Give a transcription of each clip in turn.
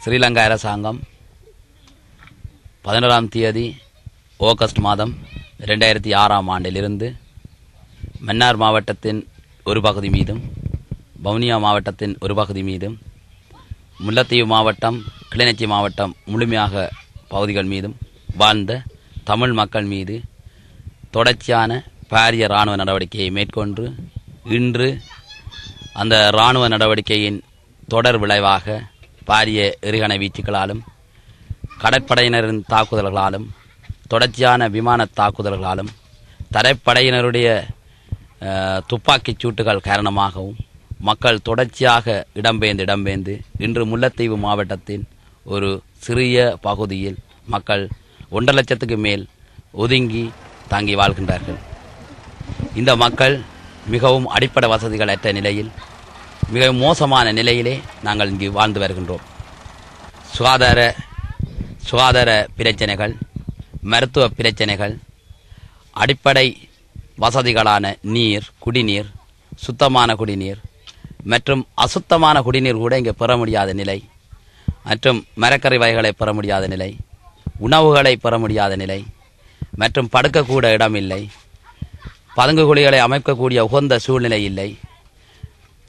ஸ்ரீலங்கா அரசாங்கம் 11ஆம் தேதி ஆகஸ்ட் மாதம் 2006ஆம் ஆண்டிலிருந்து மன்னார் மாவட்டத்தின் ஒரு பகுதி மீதும் வவுனியா மாவட்டத்தின் ஒரு பகுதி மீதும் முல்லைத்தீவு மாவட்டம் கிளிநொச்சி மாவட்டம் முழுமையாக பகுதிகள் மீதும் வாழ்ந்த தமிழ் மக்கள் மீது தொடர்ச்சியான பாரிய இராணுவ நடவடிக்கையை மேற்கொண்டு இன்று அந்த இராணுவ நடவடிக்கையின் தொடர் விளைவாக பாரிய எறிகணை வீச்சுகளாலும் கடற்படையினரின் தாக்குதல்களாலும் தொடர்ச்சியான விமான தாக்குதல்களாலும் தரைப்படையினருடைய துப்பாக்கிச் சூட்டுகள் காரணமாகவும் மக்கள் தொடர்ச்சியாக இடம்பெயர்ந்து இன்று முல்லைத்தீவு மாவட்டத்தின் ஒரு சிறிய பகுதியில் மக்கள் 1.5 லட்சத்துக்கு மேல் ஒதுங்கி தாங்கி வாழ்கின்றார்கள். இந்த மக்கள் மிகவும் அடிப்படை வசதிகள் அற்ற நிலையில் மிகவும் மோசமான நிலையிலே நாங்கள் இங்கு வாழ்ந்து வருகின்றோம். சுகாதார பிரச்சனைகள், மருத்துவ பிரச்சனைகள், அடிப்படை வசதிகளான நீர், குடிநீர், சுத்தமான குடிநீர் மற்றும் அசுத்தமான குடிநீர் கூட இங்கே பெற முடியாத நிலை, மற்றும் மரக்கறி வகைகளை பெற முடியாத நிலை, உணவுகளை பெற முடியாத நிலை மற்றும் படுக்கக்கூட இடமில்லை, பதுங்கு குழிகளை அமைக்கக்கூடிய உகந்த சூழ்நிலை இல்லை,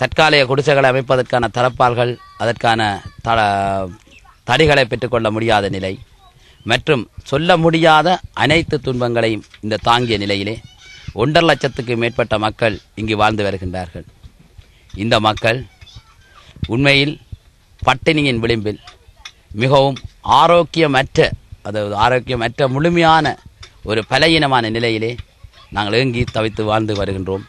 தற்காலிக குடிசைகளை அமைப்பதற்கான தரப்பால்கள் அதற்கான தடிகளை பெற்றுக்கொள்ள முடியாத நிலை மற்றும் சொல்ல முடியாத அனைத்து துன்பங்களையும் இந்த தாங்கிய நிலையிலே 1.5 லட்சத்துக்கு மேற்பட்ட மக்கள் இங்கு வாழ்ந்து வருகின்றார்கள். இந்த மக்கள் உண்மையில் பட்டினியின் விளிம்பில் மிகவும் ஆரோக்கியமற்ற முழுமையான ஒரு பலகீனமான நிலையிலே நாங்கள் ஏங்கி தவித்து வாழ்ந்து வருகின்றோம்.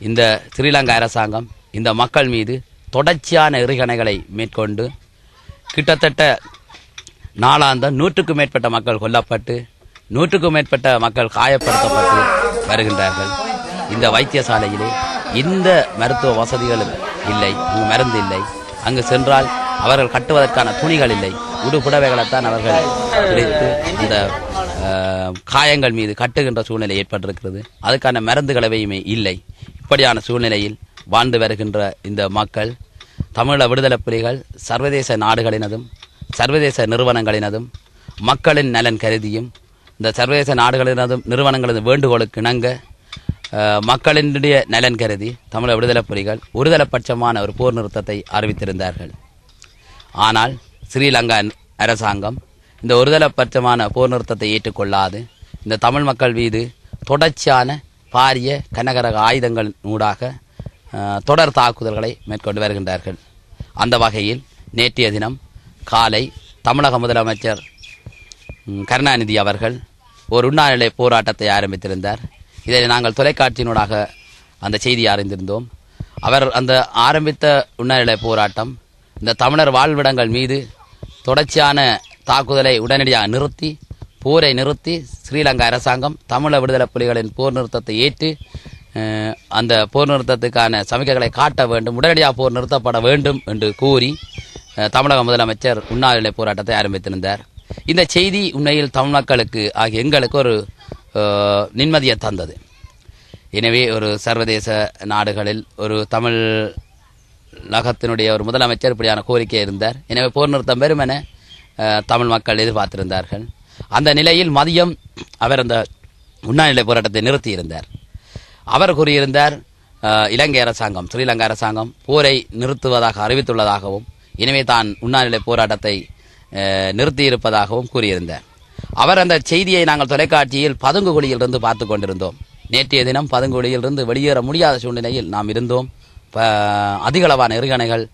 இந்த ஸ்ரீலங்கா அரசாங்கம் இந்த மக்கள் மீது தொடர்ச்சியான எறிகணைகளை மேற்கொண்டு கிட்டத்தட்ட நாளாந்தம் 100க்கும் மேற்பட்ட மக்கள் கொல்லப்பட்டு 100க்கும் மேற்பட்ட மக்கள் காயப்படுத்தப்பட்டு வருகின்றார்கள். இந்த வைத்தியசாலையிலே இந்த மருத்துவ வசதிகளும் இல்லை, மருந்து இல்லை, அங்கு சென்றால் அவர்கள் கட்டுவதற்கான துணிகள் இல்லை, உடுப்புடவைகளைத்தான் அவர்கள் பிடித்து அந்த காயங்கள் மீது கட்டுகின்ற சூழ்நிலை ஏற்பட்டிருக்கிறது. அதுக்கான மருந்து கலவையுமே இல்லை. இப்படியான சூழ்நிலையில் வாழ்ந்து வருகின்ற இந்த மக்கள் தமிழ விடுதலை புலிகள் சர்வதேச நாடுகளினதும் சர்வதேச நிறுவனங்களினதும் மக்களின் நலன் கருதியும் இந்த சர்வதேச நாடுகளினதும் நிறுவனங்களது வேண்டுகோளுக்கு இணங்க மக்களினுடைய நலன் கருதி தமிழ விடுதலை புலிகள் ஒருதலைப்பட்சமான ஒரு போர் நிறுத்தத்தை அறிவித்திருந்தார்கள். ஆனால் ஸ்ரீலங்கா அரசாங்கம் இந்த ஒருதலைப்பட்சமான போர் நிறுத்தத்தை ஏற்றுக்கொள்ளாது இந்த தமிழ் மக்கள் மீது தொடர்ச்சியான பாரிய கனகரக ஆயுதங்கள் ஊடாக தொடர் தாக்குதல்களை மேற்கொண்டு வருகின்றார்கள். அந்த வகையில் நேற்றைய தினம் காலை தமிழக முதலமைச்சர் கருணாநிதி அவர்கள் ஒரு உண்ணாநிலை போராட்டத்தை ஆரம்பித்திருந்தார். இதை நாங்கள் தொலைக்காட்சியினூடாக அந்த செய்தியை அறிந்திருந்தோம். அவர் அந்த ஆரம்பித்த உண்ணாநிலை போராட்டம் இந்த தமிழர் வாழ்விடங்கள் மீது தொடர்ச்சியான தாக்குதலை உடனடியாக நிறுத்தி போரை நிறுத்தி ஸ்ரீலங்கா அரசாங்கம் தமிழ விடுதலை புலிகளின் போர் நிறுத்தத்தை ஏற்று அந்த போர் நிறுத்தத்துக்கான சமிக்கைகளை காட்ட வேண்டும், உடனடியாக போர் நிறுத்தப்பட வேண்டும் என்று கூறி தமிழக முதலமைச்சர் உண்ணாநிலை போராட்டத்தை ஆரம்பித்திருந்தார். இந்த செய்தி உண்மையில் தமிழ் மக்களுக்கு ஆகிய எங்களுக்கு ஒரு நிம்மதியை தந்தது. எனவே ஒரு சர்வதேச நாடுகளில் ஒரு தமிழகத்தினுடைய ஒரு முதலமைச்சர் இப்படியான கோரிக்கை இருந்தார். எனவே போர் நிறுத்தம் பெறுமென தமிழ் மக்கள் எதிர்பார்த்திருந்தார்கள். அந்த நிலையில் மதியம் அவர் அந்த உண்ணாநிலை போராட்டத்தை நிறுத்தியிருந்தார். அவர் கூறியிருந்தார், இலங்கை அரசாங்கம் ஸ்ரீலங்கா அரசாங்கம் போரை நிறுத்துவதாக அறிவித்துள்ளதாகவும் எனவே தான் உண்ணாநிலை போராட்டத்தை நிறுத்தியிருப்பதாகவும் கூறியிருந்தார். அவர் அந்த செய்தியை நாங்கள் தொலைக்காட்சியில் பதுங்கு குழியிலிருந்து பார்த்து கொண்டிருந்தோம். நேற்றைய தினம் பதுங்கு குழியிலிருந்து வெளியேற முடியாத சூழ்நிலையில் நாம் இருந்தோம். அதிகளவான எறிகணைகள்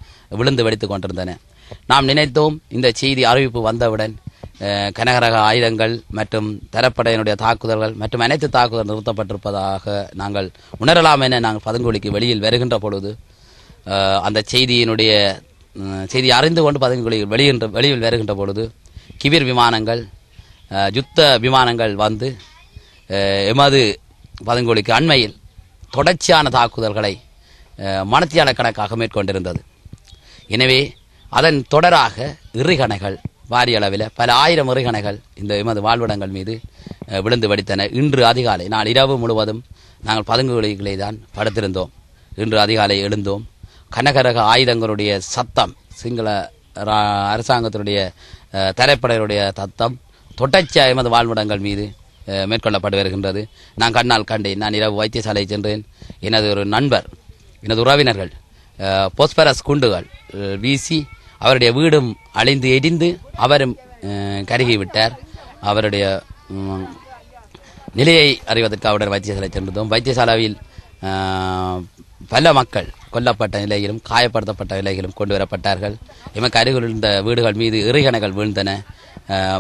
விழுந்து வெடித்து கொண்டிருந்தன. நாம் நினைத்தோம் இந்த செய்தி அறிவிப்பு வந்தவுடன் கனகரக ஆயுதங்கள் மற்றும் தரப்படையினுடைய தாக்குதல்கள் மற்றும் அனைத்து தாக்குதல் நிறுத்தப்பட்டிருப்பதாக நாங்கள் உணரலாம் என நாங்கள் பதுங்குழிக்கு வெளியில் வருகின்ற பொழுது அந்த செய்தி அறிந்து கொண்டு பதுங்குழியில் வெளியில் வருகின்ற பொழுது கிவிர் விமானங்கள் யுத்த விமானங்கள் வந்து எமது பதுங்குழிக்கு அண்மையில் தொடர்ச்சியான தாக்குதல்களை மணத்தியால கணக்காக மேற்கொண்டிருந்தது. எனவே அதன் தொடராக எறிகணைகள் பாரிய அளவில் பல ஆயிரம் எறிகணைகள் இந்த எமது வாழ்விடங்கள் மீது விழுந்து வெடித்தன. இன்று அதிகாலை நாள் இரவு முழுவதும் நாங்கள் பதுங்குகளிலே தான் படுத்திருந்தோம். இன்று அதிகாலை எழுந்தோம். கனகரக ஆயுதங்களுடைய சத்தம் சிங்கள அரசாங்கத்தினுடைய தரைப்படையுடைய தத்தம் தொடர்ச்சியாக எமது வாழ்விடங்கள் மீது மேற்கொள்ளப்பட்டு வருகின்றது. நான் கண்ணால் கண்டேன். நான் இரவு வைத்தியசாலை சென்றேன். எனது ஒரு நண்பர், எனது உறவினர்கள் போஸ்பரஸ் குண்டுகள் வீசி அவருடைய வீடும் அழிந்து எரிந்து அவரும் கருகிவிட்டார். அவருடைய நிலையை அறிவதற்கு அவருடைய வைத்தியசாலை சென்றதும் வைத்தியசாலையில் பல மக்கள் கொல்லப்பட்ட நிலையிலும் காயப்படுத்தப்பட்ட நிலையிலும் கொண்டு வரப்பட்டார்கள். எமக்கு அருகில் இருந்த வீடுகள் மீது எறிகணைகள் வீழ்ந்தன.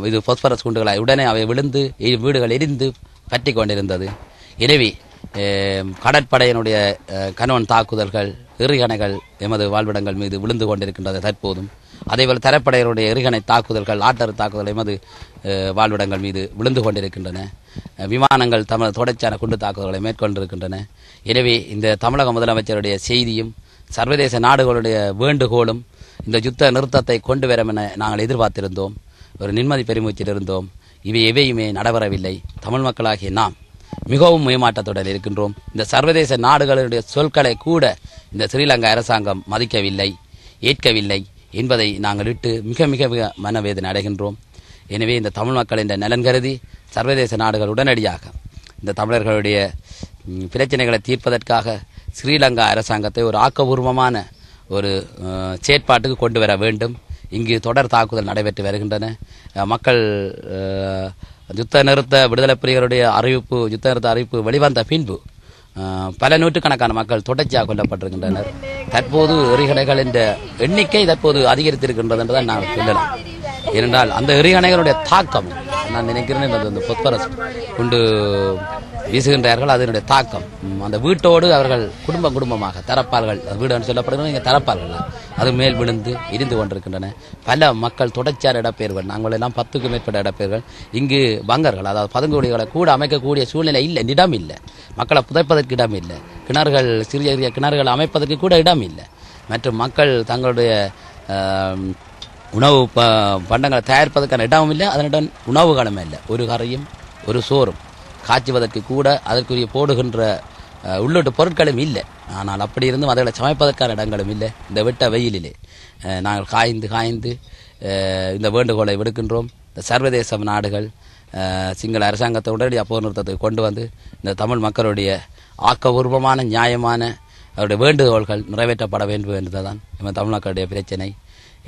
இது போஸ்பரஸ் குண்டுகளாய் உடனே அவை விழுந்து வீடுகள் எரிந்து பற்றி கொண்டிருந்தது. எனவே கடற்படையினுடைய கணவன் தாக்குதல்கள் எறிகணைகள் எமது வாழ்விடங்கள் மீது விழுந்து கொண்டிருக்கின்றது தற்போதும். அதேபோல் தரைப்படையினுடைய எறிகணை தாக்குதல்கள் ஆட்டர் தாக்குதல் எமது வாழ்விடங்கள் மீது விழுந்து கொண்டிருக்கின்றன. விமானங்கள் தமது தொடர்ச்சியான குண்டு தாக்குதல்களை மேற்கொண்டிருக்கின்றன. எனவே இந்த தமிழக முதலமைச்சருடைய செய்தியும் சர்வதேச நாடுகளுடைய வேண்டுகோளும் இந்த யுத்த நிறுத்தத்தை கொண்டு வரும் என நாங்கள் எதிர்பார்த்திருந்தோம். ஒரு நிம்மதி பெருமூச்சில் இருந்தோம். இவை எவையுமே நடைபெறவில்லை. தமிழ் மக்களாகிய நாம் மிகவும் மேமாட்டத்துடன் இருக்கின்றோம். இந்த சர்வதேச நாடுகளுடைய சொற்களை கூட இந்த ஸ்ரீலங்கா அரசாங்கம் மதிக்கவில்லை, ஏற்கவில்லை என்பதை நாங்கள் இட்டு மிக மிக மிக மனவேதனை அடைகின்றோம். எனவே இந்த தமிழ் மக்களின் நலன் கருதி சர்வதேச நாடுகள் உடனடியாக இந்த தமிழர்களுடைய பிரச்சனைகளை தீர்ப்பதற்காக ஸ்ரீலங்கா அரசாங்கத்தை ஒரு ஆக்கபூர்வமான ஒரு செயற்பாட்டுக்கு கொண்டு வர வேண்டும். இங்கு தொடர் தாக்குதல் நடைபெற்று வருகின்றன. மக்கள் யுத்த நிறுத்த விடுதலை புலிகளுடைய யுத்த நிறுத்த அறிவிப்பு வெளிவந்த பின்பு பல நூற்றுக்கணக்கான மக்கள் தொடர்ச்சியாக கொல்லப்பட்டிருக்கின்றனர். தற்போது எறிகணைகள் என்ற எண்ணிக்கை தற்போது அதிகரித்திருக்கின்றது என்றுதான் நான் சொல்லலாம். ஏனென்றால் அந்த எறிகணைகளுடைய தாக்கம் நான் நினைக்கிறேன் அந்த பொஸ்பரஸ் குண்டு வீசுகின்றார்கள். அதனுடைய தாக்கம் அந்த வீட்டோடு அவர்கள் குடும்பமாக தரப்பார்கள், வீடு சொல்லப்படுகிறது இங்கே தரப்பார்கள், அது மேல் விழுந்து இருந்து கொண்டிருக்கின்றன. பல மக்கள் தொடர்ச்சியான இடப்பெயர்கள், நாங்கள் எல்லாம் 10க்கும் மேற்பட்ட இடப்பெயர்கள். இங்கு பங்கர்கள், அதாவது பதுங்குடிகளை கூட அமைக்கக்கூடிய சூழ்நிலை இல்லை, இடம் இல்லை. மக்களை புதைப்பதற்கு இடம் இல்லை. கிணறுகள், சிறிய சிறிய கிணறுகள் அமைப்பதற்கு கூட இடம் இல்லை. மற்றும் மக்கள் தங்களுடைய உணவு பண்டங்களை தயாரிப்பதற்கான இடமும் இல்லை, அதனுடன் உணவுகளுமே இல்லை. ஒரு கரையும் ஒரு சோறும் காய்ச்சுவதற்கு கூட அதற்குரிய போடுகின்ற உள்ளிட்ட பொருட்களும் இல்லை. ஆனால் அப்படி இருந்தும் அதை சமைப்பதற்கான இடங்களும் இல்லை. இந்த வெட்ட வெயிலிலே நாங்கள் காய்ந்து இந்த வேண்டுகோளை விடுக்கின்றோம். இந்த சர்வதேச நாடுகள் சிங்கள அரசாங்கத்தை உடனடியாக போர் நிறுத்தத்தை கொண்டு வந்து இந்த தமிழ் மக்களுடைய ஆக்கபூர்வமான நியாயமான அவருடைய வேண்டுகோள்கள் நிறைவேற்றப்பட வேண்டும் என்பதுதான் நம்ம தமிழ் மக்களுடைய பிரச்சனை.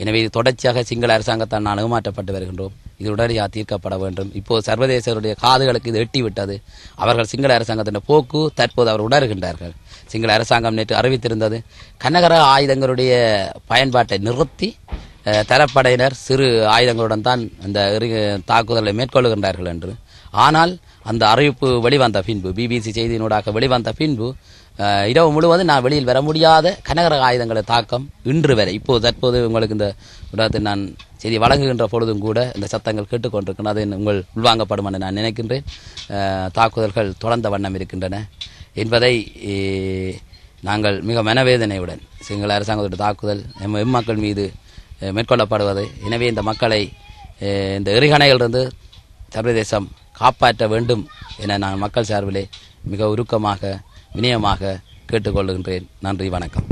எனவே இது தொடர்ச்சியாக சிங்கள அரசாங்கத்தால் நான் ஏமாற்றப்பட்டு வருகின்றோம். இது உடனடியாக தீர்க்கப்பட வேண்டும். இப்போது சர்வதேசருடைய காதுகளுக்கு இது எட்டிவிட்டது. அவர்கள் சிங்கள அரசாங்கத்தின் போக்கு தற்போது அவர் உணர்கின்றார்கள். சிங்கள அரசாங்கம் நேற்று அறிவித்திருந்தது கனகர ஆயுதங்களுடைய பயன்பாட்டை நிறுத்தி தரப்படையினர் சிறு ஆயுதங்களுடன் தான் இந்த தாக்குதலை மேற்கொள்ளுகின்றார்கள் என்று. ஆனால் அந்த அறிவிப்பு வெளிவந்த பின்பு, பிபிசி செய்தியினூடாக வெளிவந்த பின்பு இரவு முழுவதும் நான் வெளியில் வர முடியாத கனகர ஆயுதங்களை தாக்கம் இன்று வரை இப்போது தற்போது உங்களுக்கு இந்த உலகத்தில் நான் செய்தி வழங்குகின்ற பொழுதும் கூட இந்த சத்தங்கள் கேட்டுக்கொண்டிருக்கின்றன. அது உங்கள் உள்வாங்கப்படும் என நான் நினைக்கின்றேன். தாக்குதல்கள் தொடர்ந்த வண்ணம் இருக்கின்றன என்பதை நாங்கள் மிக மனவேதனையுடன் சிங்கள அரசாங்கத்துடைய தாக்குதல் எம்மக்கள் மீது மேற்கொள்ளப்படுவது. எனவே இந்த மக்களை இந்த எறிகணைகளிலிருந்து சர்வதேசம் காப்பாற்ற வேண்டும் என நான் மக்கள் சார்பிலே மிக உருக்கமாக வினயமாக கேட்டுக்கொள்கின்றேன். நன்றி, வணக்கம்.